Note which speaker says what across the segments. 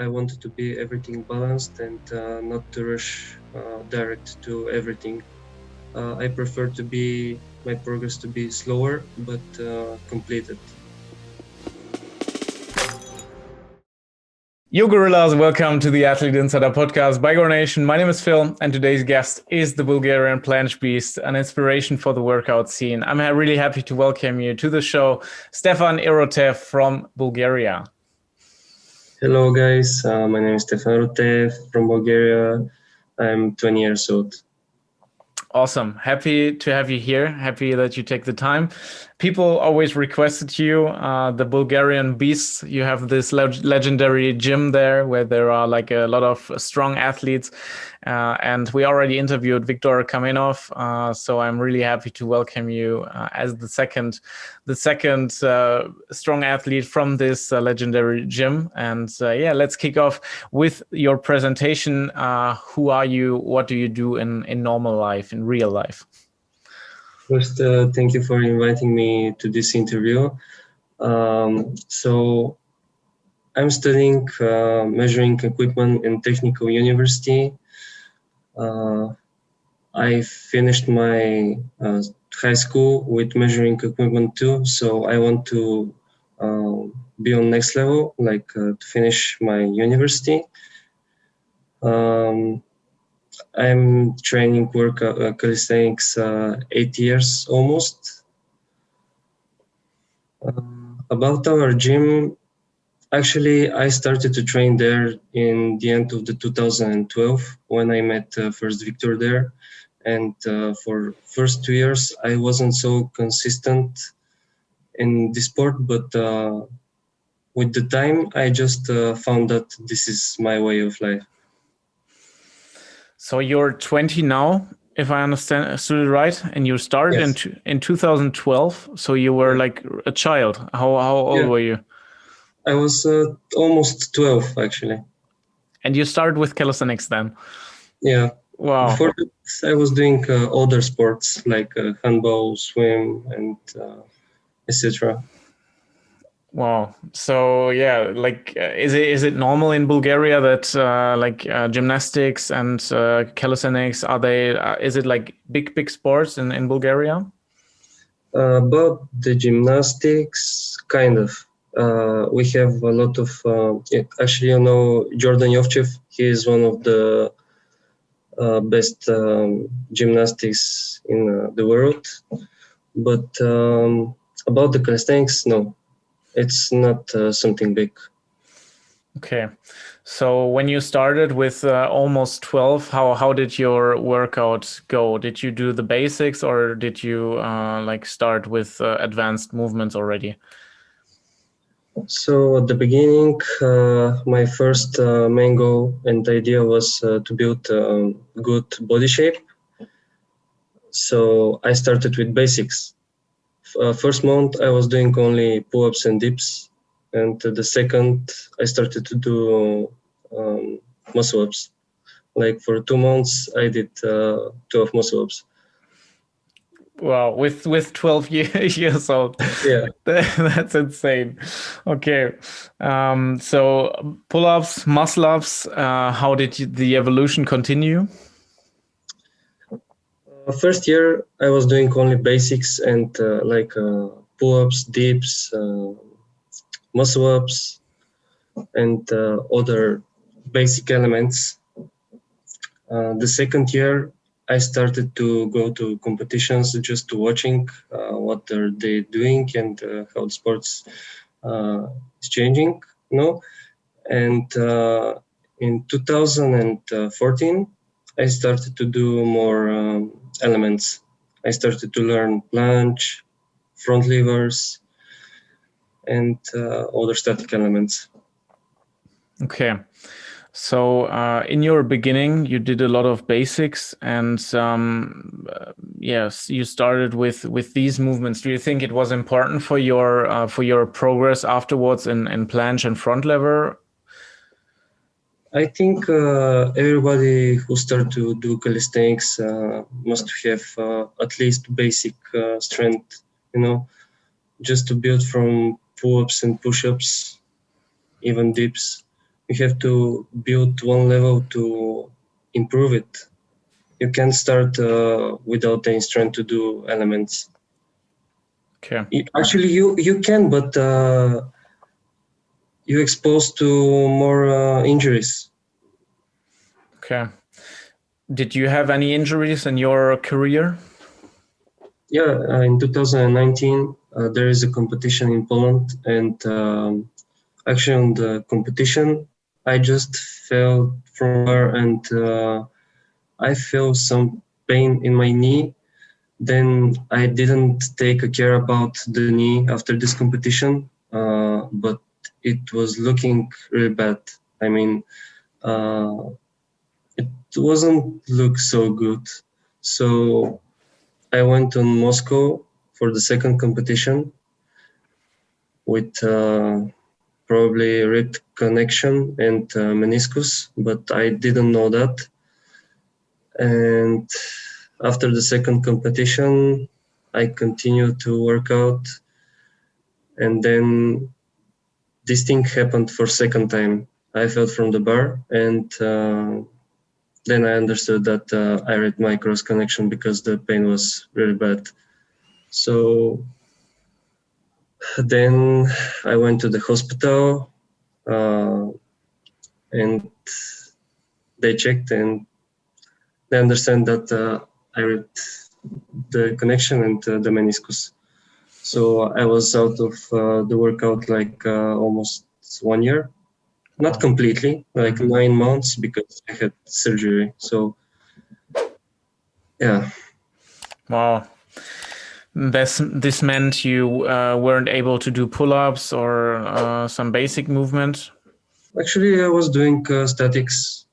Speaker 1: I wanted to be everything balanced and not to rush direct to everything. I prefer to be my progress to be slower but completed.
Speaker 2: Yo, gorillas, welcome to the Athlete Insider podcast by Gore Nation. My name is Phil, and today's guest is the Bulgarian planche beast, an inspiration for the workout scene. I'm really happy to welcome you to the show, Stefan Irotev from Bulgaria.
Speaker 1: Hello, guys. My name is Stefan Irotev from Bulgaria. I'm 20 years old.
Speaker 2: Awesome. Happy to have you here. Happy that you take the time. People always requested you, the Bulgarian Beasts. You have this legendary gym there where there are like a lot of strong athletes. And we already interviewed Viktor Kamenov. So I'm really happy to welcome you as the second strong athlete from this legendary gym. And let's kick off with your presentation. Who are you? What do you do in normal life, in real life?
Speaker 1: First, thank you for inviting me to this interview. So I'm studying measuring equipment in Technical University. I finished my high school with measuring equipment too, so I want to be on next level, like to finish my university. I'm training calisthenics 8 years almost. About our gym, actually, I started to train there in the end of the 2012 when I met first Viktor there. And for first 2 years, I wasn't so consistent in the sport, but with the time, I just found that this is my way of life.
Speaker 2: So you're 20 now, if I understood it right, and you started
Speaker 1: Yes.
Speaker 2: in 2012. So you were like a child. How old were you?
Speaker 1: I was almost 12, actually.
Speaker 2: And you started with calisthenics then?
Speaker 1: Yeah.
Speaker 2: Wow.
Speaker 1: Before that, I was doing other sports like handball, swim, and etc.
Speaker 2: Wow. So yeah, like is it normal in Bulgaria that gymnastics and calisthenics is it like big sports in Bulgaria?
Speaker 1: About the gymnastics, kind of. We have a lot of actually, Jordan Yovchev. He is one of the best gymnastics in the world. But about the calisthenics, no. It's not something big.
Speaker 2: Okay. So when you started with almost 12, how did your workout go? Did you do the basics or did you start with advanced movements already?
Speaker 1: So at the beginning, my first main goal and idea was to build good body shape. So I started with basics. First month, I was doing only pull-ups and dips. And the second, I started to do muscle-ups. Like for 2 months, I did 12 muscle-ups.
Speaker 2: Wow, with 12 years old.
Speaker 1: Yeah.
Speaker 2: That's insane. Okay. So pull-ups, muscle-ups, how did the evolution continue?
Speaker 1: First year, I was doing only basics and pull-ups, dips, muscle-ups, and other basic elements. The second year, I started to go to competitions just to watching what are they doing and how the sports is changing, And in 2014, I started to do more elements. I started to learn planche, front levers, and other static elements.
Speaker 2: Okay. So in your beginning, you did a lot of basics, and yes, you started with these movements. Do you think it was important for your progress afterwards in planche and front lever?
Speaker 1: I think everybody who start to do calisthenics must have at least basic strength, just to build from pull-ups and push-ups, even dips. you have to build one level to improve it. You can't start without any strength to do elements.
Speaker 2: Okay.
Speaker 1: Actually, you can, but you're exposed to more injuries.
Speaker 2: Okay. Did you have any injuries in your career?
Speaker 1: Yeah, in 2019, there is a competition in Poland, and actually on the competition, I just fell from there, and I felt some pain in my knee. Then I didn't take care about the knee after this competition, but it was looking really bad. I mean, it wasn't look so good. So I went to Moscow for the second competition with probably ripped connection and meniscus, but I didn't know that. And after the second competition, I continued to work out, and then this thing happened for second time. I fell from the bar, and then I understood that I ripped my cross connection because the pain was really bad. So then I went to the hospital, and they checked, and they understand that I ripped the connection and the meniscus. So I was out of the workout like almost 1 year, not completely, like 9 months, because I had surgery. So yeah.
Speaker 2: Wow. This meant you weren't able to do pull-ups or some basic movement?
Speaker 1: Actually, I was doing statics.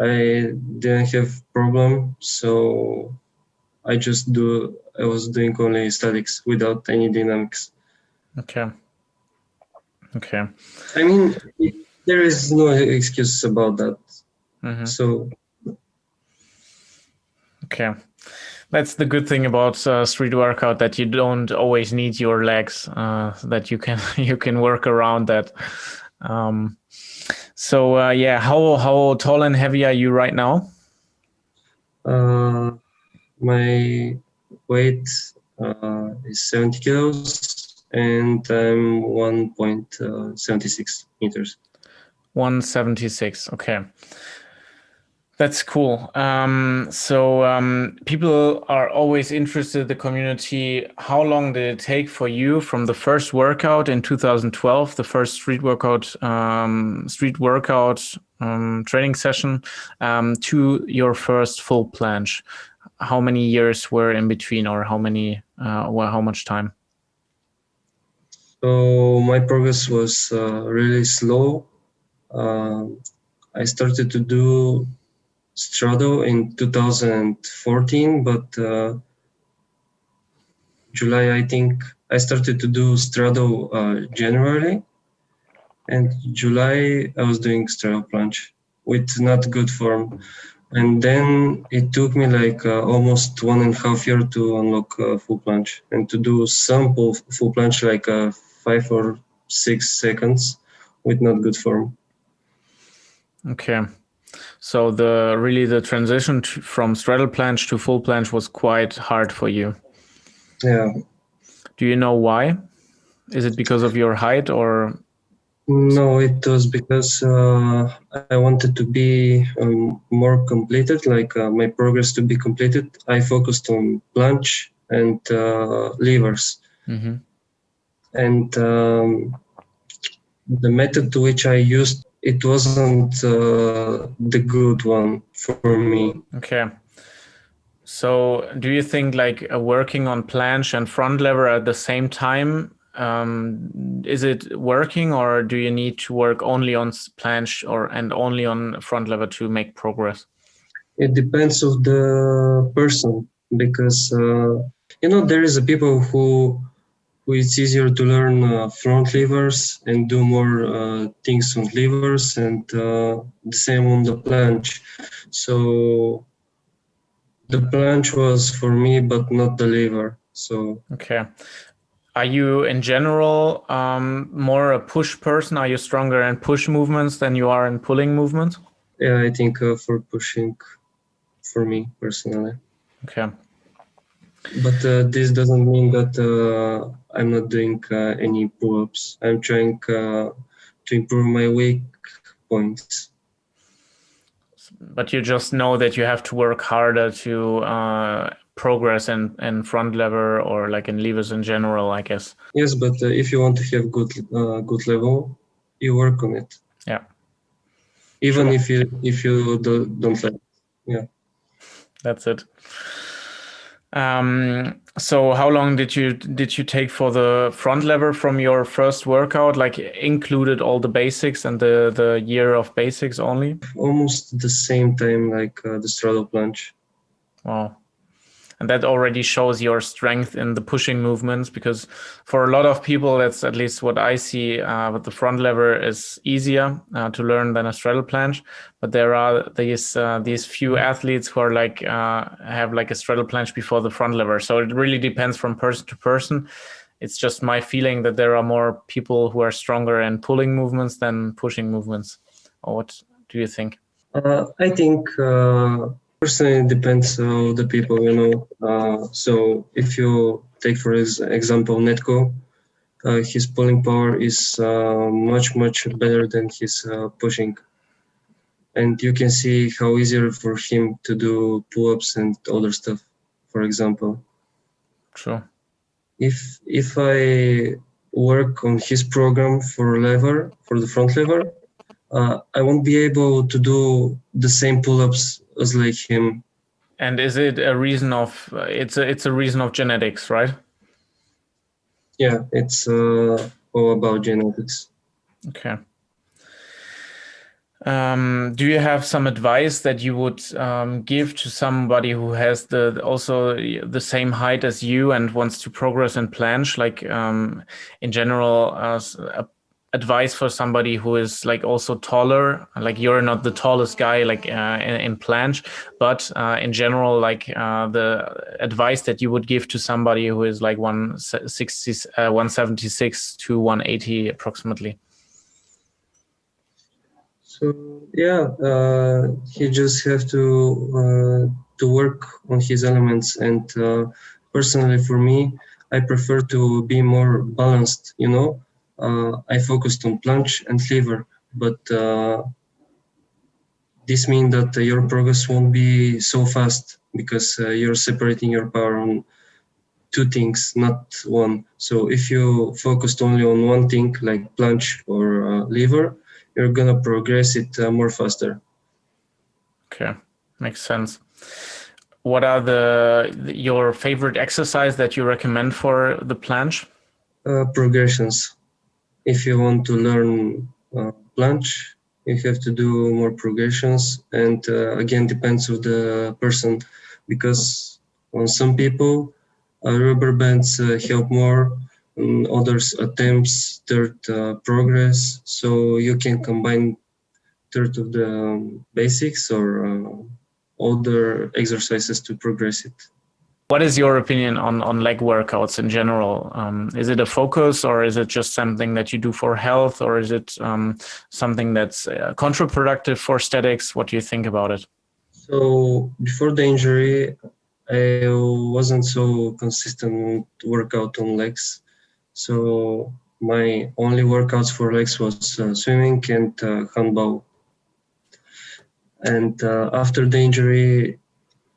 Speaker 1: I didn't have problem, so I was doing only statics without any dynamics.
Speaker 2: Okay.
Speaker 1: I mean, there is no excuse about that. So.
Speaker 2: Okay. That's the good thing about street workout, that you don't always need your legs, that you can work around that. So yeah, how tall and heavy are you right now?
Speaker 1: My weight is 70 kilos, and I'm 1.76 meters.
Speaker 2: 176. Okay. That's cool. So people are always interested in the community. How long did it take for you from the first workout in 2012, the first street workout training session, to your first full planche? How many years were in between, or how much time?
Speaker 1: So my progress was really slow. I started to do straddle in 2014, but July, I think I started to do straddle January, and July I was doing straddle planche with not good form, and then it took me like almost 1.5 years to unlock full planche and to do some full planche like 5 or 6 seconds with not good form.
Speaker 2: Okay. So the transition from straddle planche to full planche was quite hard for you.
Speaker 1: Yeah.
Speaker 2: Do you know why? Is it because of your height, or?
Speaker 1: No, it was because I wanted to be more completed, like my progress to be completed. I focused on planche and levers.
Speaker 2: Mm-hmm.
Speaker 1: And the method to which I used, it wasn't the good one for me.
Speaker 2: Okay. So do you think like working on planche and front lever at the same time, is it working, or do you need to work only on planche and only on front lever to make progress?
Speaker 1: It depends of the person, because there is a people who it's easier to learn front levers and do more things on levers, and the same on the planche. So the planche was for me, but not the lever. So
Speaker 2: okay. Are you in general more a push person? Are you stronger in push movements than you are in pulling movements?
Speaker 1: Yeah, I think for pushing, for me personally.
Speaker 2: Okay.
Speaker 1: But this doesn't mean that I'm not doing any pull-ups. I'm trying to improve my weak points.
Speaker 2: But you just know that you have to work harder to progress in front lever or like in levers in general, I guess.
Speaker 1: Yes, but if you want to have good level, you work on it.
Speaker 2: Yeah.
Speaker 1: Even
Speaker 2: Sure.
Speaker 1: if you don't like it. Yeah.
Speaker 2: That's it. So how long did you take for the front lever from your first workout? Like included all the basics and the year of basics only?
Speaker 1: Almost the same time like the straddle plunge.
Speaker 2: Wow. And that already shows your strength in the pushing movements, because for a lot of people, that's at least what I see, with the front lever is easier to learn than a straddle planche. But there are these few athletes who are like have like a straddle planche before the front lever. So it really depends from person to person. It's just my feeling that there are more people who are stronger in pulling movements than pushing movements. Or what do you think?
Speaker 1: I think personally it depends on the people, you know. So if you take for example Netko, his pulling power is much better than his pushing, and you can see how easier for him to do pull-ups and other stuff. For example,
Speaker 2: True.
Speaker 1: if I work on his program for the front lever, I won't be able to do the same pull-ups as like him.
Speaker 2: And is it a reason of it's a reason of genetics, right?
Speaker 1: Yeah, it's all about genetics.
Speaker 2: Okay. Do you have some advice that you would give to somebody who has also the same height as you and wants to progress in planche? Like in general, advice for somebody who is like also taller. Like you're not the tallest guy like in planche, but in general, like the advice that you would give to somebody who is like 176 to 180 approximately.
Speaker 1: So yeah, he just have to work on his elements. And personally, for me, I prefer to be more balanced. You know, I focused on planche and lever, but this means that your progress won't be so fast because you're separating your power on two things, not one. So if you focused only on one thing like planche or lever, you're gonna progress it more faster.
Speaker 2: Okay, makes sense. What are your favorite exercise that you recommend for the planche?
Speaker 1: Progressions. If you want to learn planche, you have to do more progressions, and again depends on the person, because on some people rubber bands help more, others attempts third progress, so you can combine third of the basics or other exercises to progress it.
Speaker 2: What is your opinion on leg workouts in general? Is it a focus, or is it just something that you do for health, or is it something that's counterproductive for statics? What do you think about it?
Speaker 1: So before the injury, I wasn't so consistent workout on legs. So my only workouts for legs was swimming and handball. And after the injury,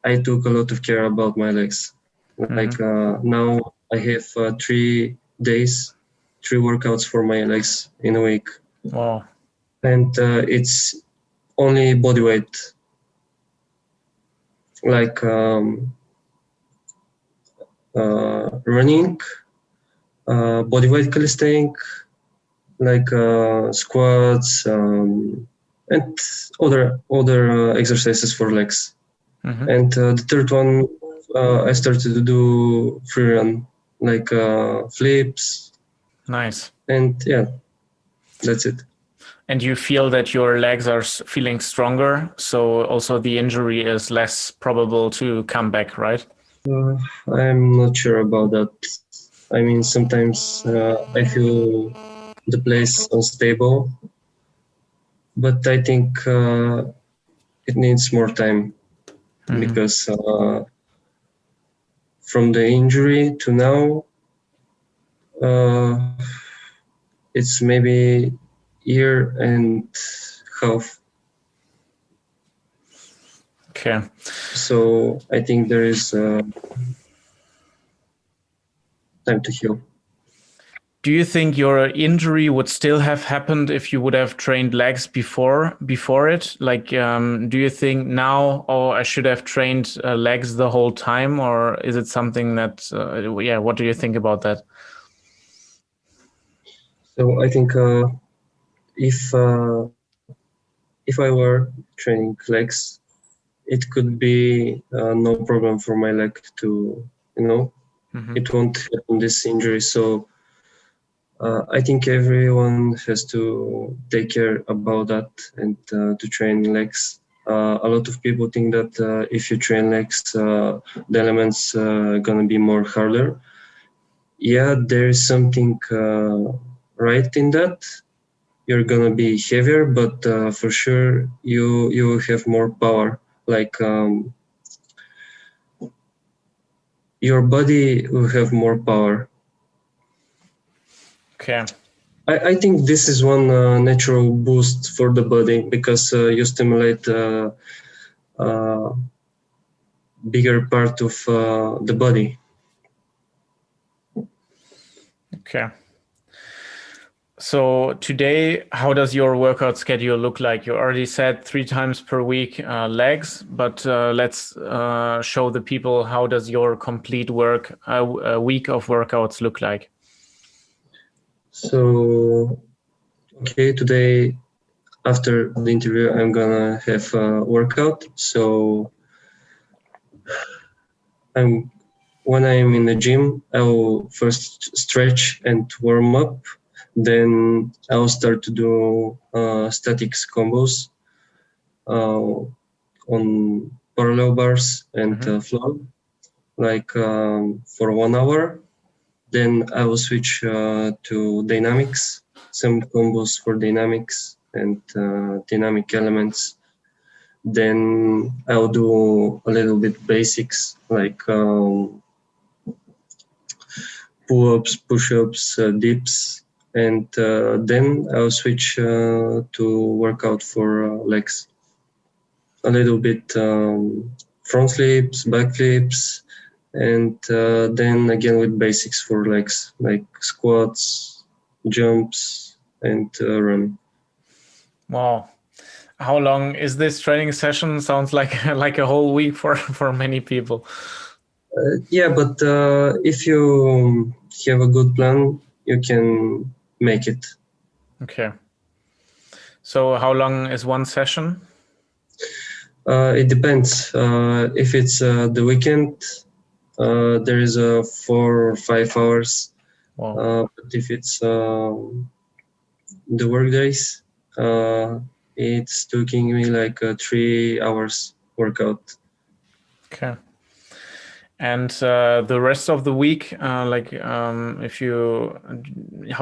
Speaker 1: I took a lot of care about my legs. Like now I have 3 days, 3 workouts for my legs in a week.
Speaker 2: Wow.
Speaker 1: And it's only body weight. Like running, body weight calisthenics, like squats, and other exercises for legs. And the third one, I started to do free run, like flips.
Speaker 2: Nice.
Speaker 1: And yeah, that's it.
Speaker 2: And you feel that your legs are feeling stronger, so also the injury is less probable to come back, right?
Speaker 1: I'm not sure about that. I mean, sometimes I feel the place unstable, but I think it needs more time because from the injury to now, uh, it's maybe year and half.
Speaker 2: Okay.
Speaker 1: So I think there is time to heal.
Speaker 2: Do you think your injury would still have happened if you would have trained legs before it? Like, do you think now, oh, I should have trained legs the whole time, or is it something that, yeah? What do you think about that?
Speaker 1: So I think if I were training legs, it could be no problem for my leg to, it won't happen this injury. So I think everyone has to take care about that and to train legs. A lot of people think that if you train legs, the elements gonna be more harder. Yeah, there is something right in that. You're gonna be heavier, but for sure you will have more power. Like your body will have more power.
Speaker 2: Okay.
Speaker 1: I think this is one natural boost for the body because you stimulate bigger part of the body.
Speaker 2: Okay. So today, how does your workout schedule look like? You already said 3 times per week legs, but let's show the people how does your complete a week of workouts look like?
Speaker 1: So, okay, today after the interview, I'm gonna have a workout. So when I'm in the gym, I will first stretch and warm up. Then I'll start to do statics combos on parallel bars and floor, like for 1 hour. Then I will switch to dynamics, some combos for dynamics and dynamic elements. Then I'll do a little bit basics like pull-ups, push-ups, dips, and then I'll switch to workout for legs. A little bit front flips, back flips, and then again with basics for legs like squats, jumps, and run.
Speaker 2: Wow. How long is this training session? Sounds like like a whole week for many people.
Speaker 1: Yeah, but if you have a good plan, you can make it.
Speaker 2: Okay. So how long is one session?
Speaker 1: It depends. If it's the weekend, there is 4 or 5 hours.
Speaker 2: Wow.
Speaker 1: But if it's the work days, it's taking me like 3 hours workout.
Speaker 2: Okay. And the rest of the week, how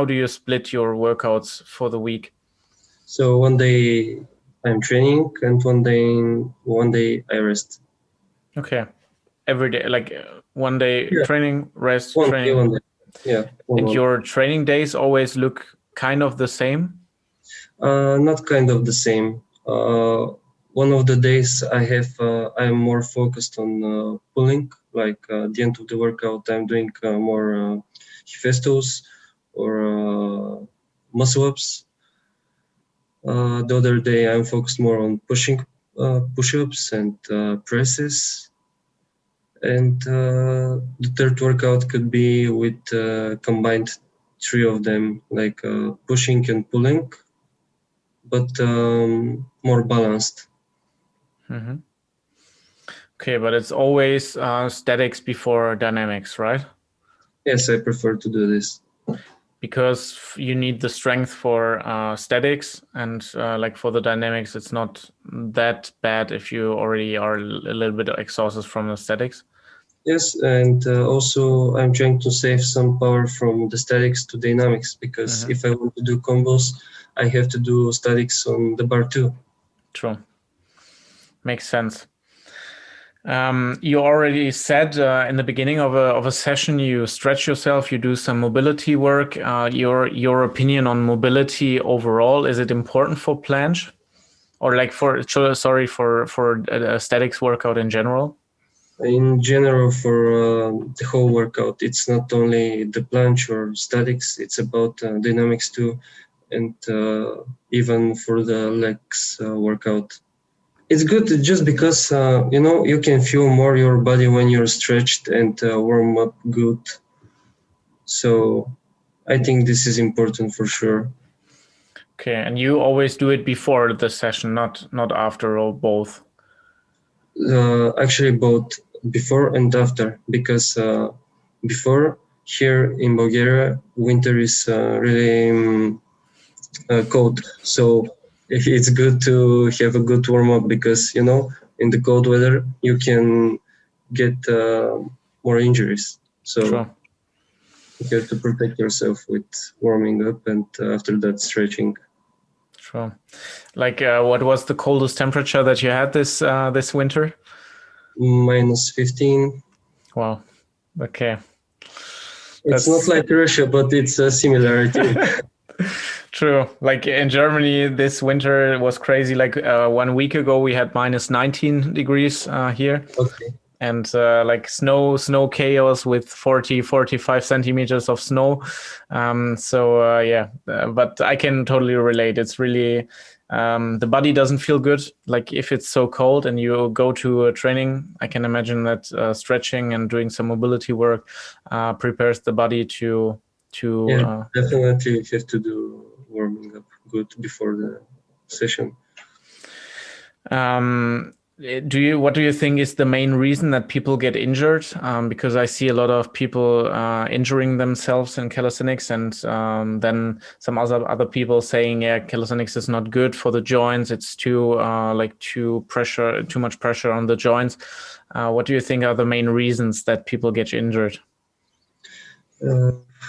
Speaker 2: do you split your workouts for the week?
Speaker 1: So one day I'm training and one day I rest.
Speaker 2: Okay. Every day, like one day training, rest,
Speaker 1: One
Speaker 2: training.
Speaker 1: day, one day. Yeah.
Speaker 2: And your training days always look kind of the same?
Speaker 1: Not kind of the same. One of the days I'm more focused on pulling. Like at the end of the workout, I'm doing more Hephaestus or muscle ups. The other day, I'm focused more on pushing push-ups and presses. And the third workout could be with combined 3 of them, like pushing and pulling, but more balanced.
Speaker 2: Mm-hmm. Okay, but it's always statics before dynamics, right?
Speaker 1: Yes, I prefer to do this.
Speaker 2: Because you need the strength for statics, and like for the dynamics, it's not that bad if you already are a little bit exhausted from the statics.
Speaker 1: Yes, and also I'm trying to save some power from the statics to dynamics, because if I want to do combos, I have to do statics on the bar too.
Speaker 2: True. Makes sense. You already said in the beginning of a session, you stretch yourself, you do some mobility work. Your opinion on mobility overall, is it important for planche, or like for a statics workout in general?
Speaker 1: In general, for the whole workout, it's not only the planche or statics, it's about dynamics too, and even for the legs workout. It's good just because, you can feel more your body when you're stretched and warm up good. So I think this is important for sure.
Speaker 2: Okay, and you always do it before the session, not after, or both?
Speaker 1: Actually, both before and after, because before, here in Bulgaria, winter is really cold. So it's good to have a good warm up, because in the cold weather you can get more injuries. So
Speaker 2: Sure.
Speaker 1: you have to protect yourself with warming up, and after that stretching.
Speaker 2: Sure. Like, what was the coldest temperature that you had this winter?
Speaker 1: -15.
Speaker 2: Wow. Okay.
Speaker 1: It's not like Russia, but it's a similarity.
Speaker 2: True. Like in Germany, this winter was crazy. Like 1 week ago, we had -19 degrees here.
Speaker 1: Okay.
Speaker 2: And like snow chaos with 45 centimeters of snow. But I can totally relate. It's really, the body doesn't feel good. Like if it's so cold and you go to a training, I can imagine that stretching and doing some mobility work prepares the body to
Speaker 1: definitely you have to do warming up good before the session.
Speaker 2: What do you think is the main reason that people get injured? Because I see a lot of people injuring themselves in calisthenics, and then some other people saying, yeah, calisthenics is not good for the joints. It's too much pressure on the joints. What do you think are the main reasons that people get injured?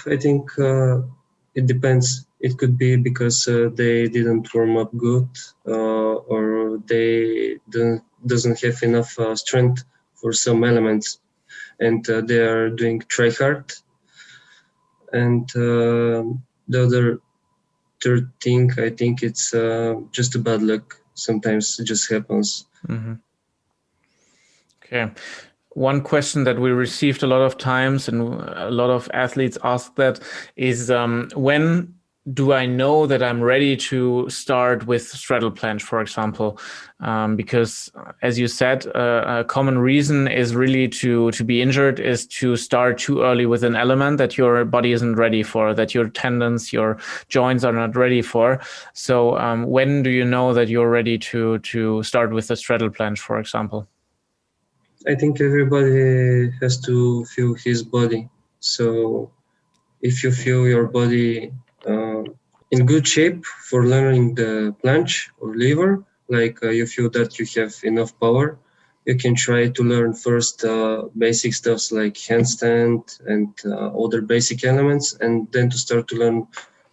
Speaker 1: I think it depends. It could be because they didn't warm up good, or they doesn't have enough strength for some elements, and they are doing try hard. And the third thing, I think it's just a bad luck. Sometimes it just happens.
Speaker 2: Mm-hmm. Okay. One question that we received a lot of times, and a lot of athletes ask that, is when do I know that I'm ready to start with straddle planche, for example? Because as you said, a common reason is really to be injured is to start too early with an element that your body isn't ready for, that your tendons, your joints are not ready for. So when do you know that you're ready to start with the straddle planche, for example?
Speaker 1: I think everybody has to feel his body. So if you feel your body in good shape for learning the planche or lever, like you feel that you have enough power, you can try to learn first basic stuffs like handstand and other basic elements, and then to start to learn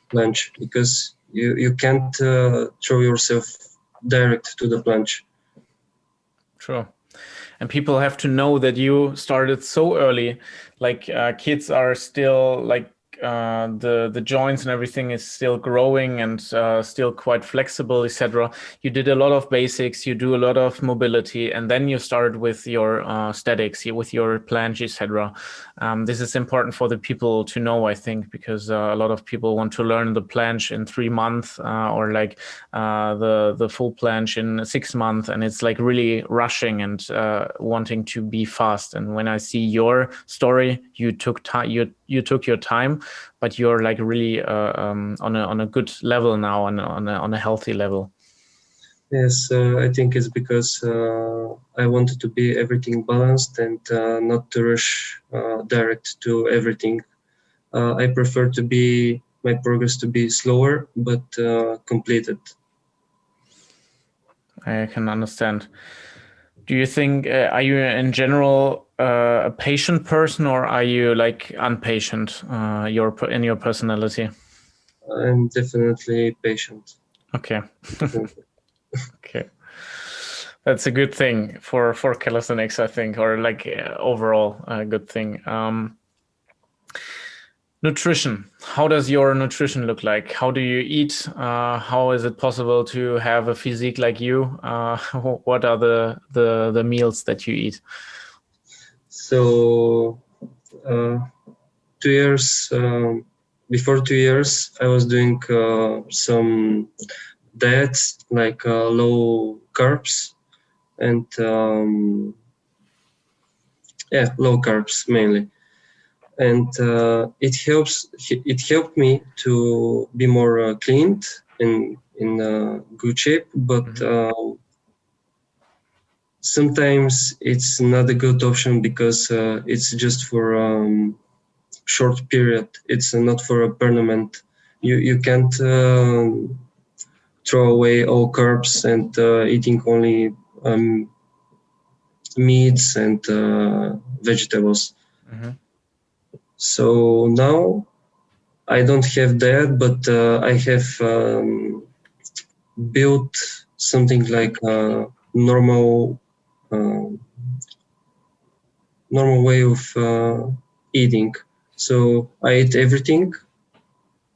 Speaker 1: planche, because you can't throw yourself direct to the planche.
Speaker 2: True. And people have to know that you started so early. Like kids are still like the joints and everything is still growing and still quite flexible, etc. You did a lot of basics, you do a lot of mobility, and then you started with your statics, with your planche, etc. This is important for the people to know, I think, because a lot of people want to learn the planche in 3 months or like the full planche in 6 months, and it's like really rushing and wanting to be fast. And when I see your story, you took time, you took your time, but you're like really on a good level now, on a healthy level.
Speaker 1: Yes, I think it's because I wanted to be everything balanced and not to rush direct to everything. I prefer to be my progress to be slower but completed.
Speaker 2: I can understand. Do you think, are you in general a patient person, or are you like impatient in your personality?
Speaker 1: I'm definitely patient.
Speaker 2: Okay.
Speaker 1: Definitely.
Speaker 2: Okay. That's a good thing for calisthenics, I think, or like overall a good thing. Nutrition. How does your nutrition look like? How do you eat? How is it possible to have a physique like you? What are the meals that you eat?
Speaker 1: So, 2 years before 2 years, I was doing some diets like low carbs and low carbs mainly, and it helped me to be more cleaned and in good shape, but sometimes it's not a good option because it's just for short period. It's not for a permanent. You can't throw away all carbs and eating only meats and vegetables. So now I don't have that, but I have built something like a uh, normal way of eating. So I eat everything,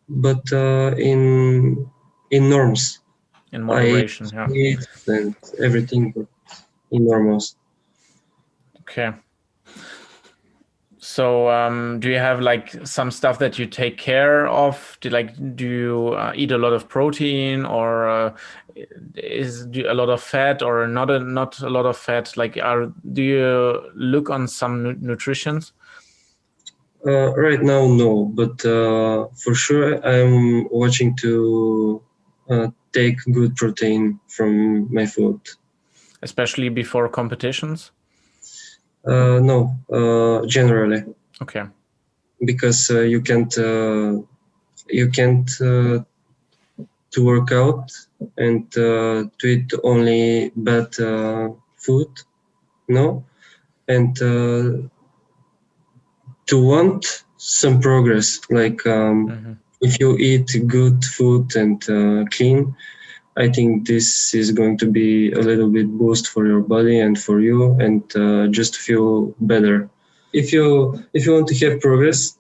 Speaker 1: but in norms.
Speaker 2: In
Speaker 1: I
Speaker 2: moderation, yeah.
Speaker 1: eat and everything, but in normals.
Speaker 2: Okay. So, do you have like some stuff that you take care of? Do you eat a lot of protein, or a lot of fat, or not a lot of fat? Like, do you look on some nutritions?
Speaker 1: Right now, no, but for sure, I'm watching to take good protein from my food.
Speaker 2: Especially before competitions?
Speaker 1: No, generally,
Speaker 2: Okay.
Speaker 1: because you can't to work out and to eat only bad food, no, and to want some progress, like if you eat good food and clean, I think this is going to be a little bit boost for your body and for you, and just feel better. If you want to have progress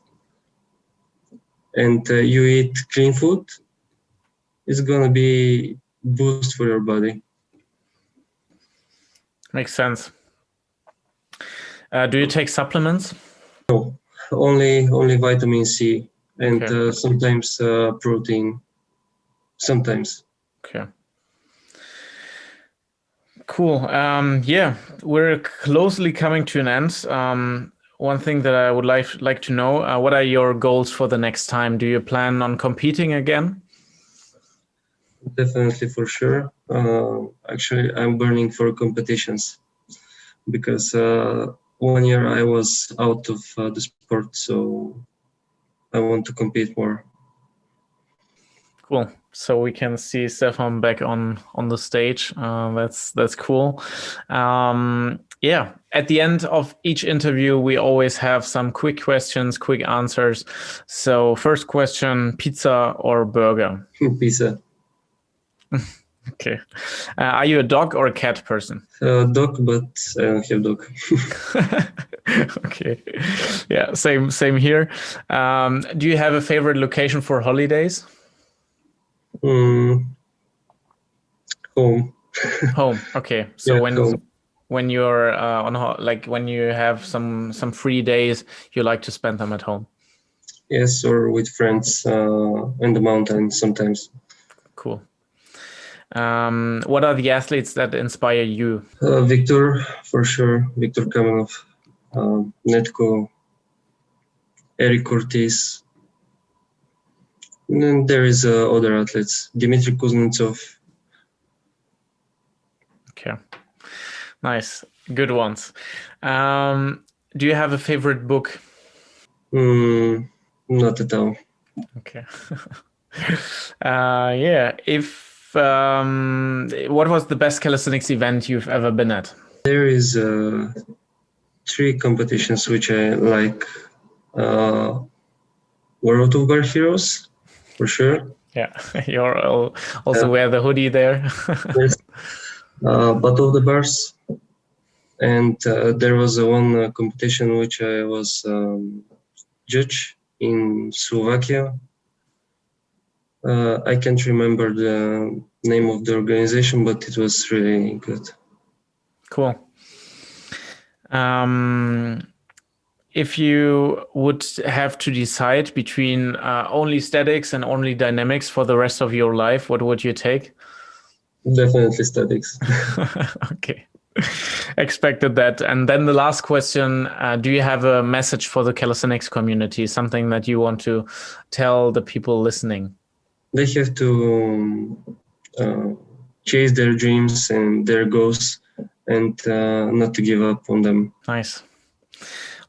Speaker 1: and you eat clean food, it's gonna be boost for your body.
Speaker 2: Makes sense. Do you take supplements?
Speaker 1: No, only vitamin C and
Speaker 2: Okay.
Speaker 1: sometimes protein. Sometimes.
Speaker 2: Okay. Cool. Yeah, we're closely coming to an end. One thing that I would like to know, what are your goals for the next time? Do you plan on competing again?
Speaker 1: Definitely, for sure. Actually, I'm burning for competitions because 1 year I was out of the sport, so I want to compete more.
Speaker 2: Cool. So we can see Stefan back on the stage. That's cool. Yeah. At the end of each interview, we always have some quick questions, quick answers. So first question: pizza or burger?
Speaker 1: Pizza.
Speaker 2: Okay. Are you a dog or a cat person?
Speaker 1: Dog, but I don't have dog.
Speaker 2: Okay. Yeah. Same here. Do you have a favorite location for holidays?
Speaker 1: Home.
Speaker 2: Home. Okay. So
Speaker 1: Yeah, home.
Speaker 2: when you're like when you have some free days, you like to spend them at home.
Speaker 1: Yes, or with friends in the mountains sometimes.
Speaker 2: Cool. What are the athletes that inspire you?
Speaker 1: Victor, for sure. Victor Kamenov, Netko, Eric Ortiz. And then there is other athletes, Dmitry Kuznetsov.
Speaker 2: Okay, nice, good ones. Do you have a favorite book?
Speaker 1: Not at all.
Speaker 2: Okay. Yeah. If what was the best calisthenics event you've ever been at?
Speaker 1: There is 3 competitions which I like. World of Bar Heroes, for sure.
Speaker 2: Yeah, you're also wear the hoodie there.
Speaker 1: Yes. Battle of the Bars. And there was one competition which I was judge in Slovakia. I can't remember the name of the organization, but it was really good.
Speaker 2: Cool. If you would have to decide between only statics and only dynamics for the rest of your life, what would you take?
Speaker 1: Definitely statics.
Speaker 2: Okay. Expected that. And then the last question, do you have a message for the calisthenics community, something that you want to tell the people listening?
Speaker 1: They have to chase their dreams and their goals and not to give up on them.
Speaker 2: Nice.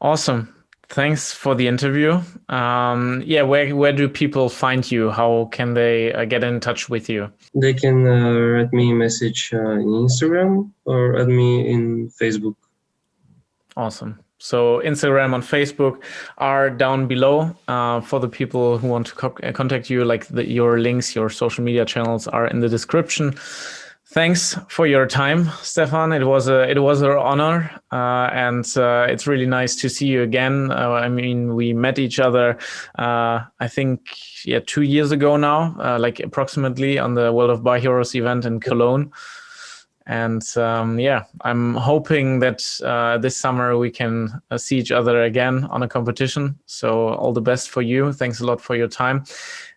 Speaker 2: Awesome. Thanks for the interview. Where do people find you? How can they get in touch with you?
Speaker 1: They can write me a message in Instagram or add me in Facebook.
Speaker 2: Awesome. So Instagram and Facebook are down below for the people who want to contact you. Like your links, your social media channels are in the description. Thanks for your time, Stefan. It was an honor, and it's really nice to see you again. I mean, we met each other, I think, 2 years ago now, like approximately on the World of Bar Heroes event in Cologne. And I'm hoping that this summer we can see each other again on a competition. So all the best for you. Thanks a lot for your time.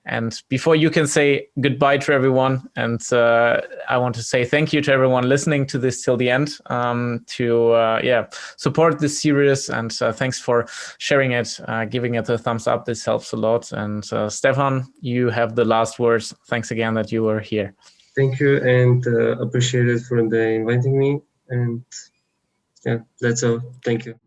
Speaker 2: And before you can say goodbye to everyone, and I want to say thank you to everyone listening to this till the end, to support this series, and thanks for sharing it, giving it a thumbs up. This helps a lot. And Stefan, you have the last words. Thanks again that you were here.
Speaker 1: Thank you, and appreciate it for inviting me. And yeah, that's all. Thank you.